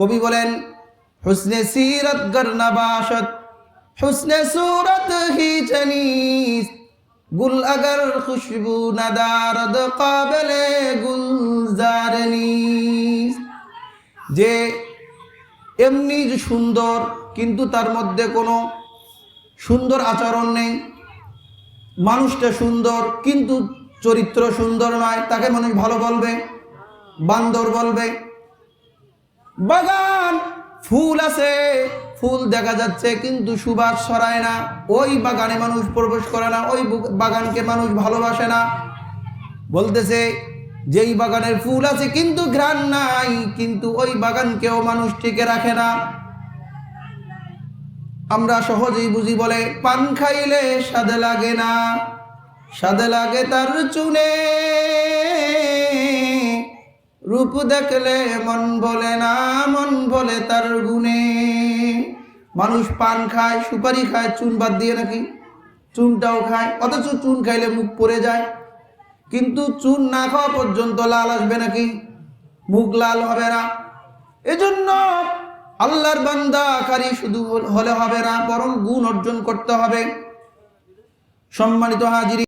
কবি বলেন, হুসনে সিরত গর নবাশত হুসনে सूरत ही चनीस गुल अगर खुशबू नदारद काबिले गुलजार नीस। যে এমনি যে সুন্দর কিন্তু তার মধ্যে কোনো সুন্দর আচরণ নেই, মানুষটা সুন্দর কিন্তু চরিত্র সুন্দর নয়, তাকে মানুষ ভালো বলবে, বান্দর বলবে। বাগান ফুল আছে, ফুল দেখা যাচ্ছে কিন্তু সুবাস ছড়ায় না, ওই বাগানে মানুষ প্রবেশ করে না, ওই বাগানকে মানুষ ভালোবাসে না। বলতেছে যেই বাগানের ফুল আছে কিন্তু ঘ্রাণ নাই, কিন্তু ওই বাগানকেও মানুষ টিকে রাখে না। আমরা সহজেই বুঝি বলে, পান খাইলে স্বাদ লাগে না, স্বাদ লাগে তার চুনে, রূপ দেখলে মন বলে না, মন বলে তার গুণে। মানুষ পান খায়, সুপারি খায় চুন বাদ দিয়ে নাকি, চুনটাও খায়, অথচ চুন খাইলে মুখ পড়ে যায়। কিন্তু চুন না খাওয়া পর্যন্ত লাল আসবে নাকি, মুখ লাল হবে না। এজন্য আল্লাহর বান্দাকারী শুধু হলে হবে না, বরং গুণ অর্জন করতে হবে। সম্মানিত হাজির।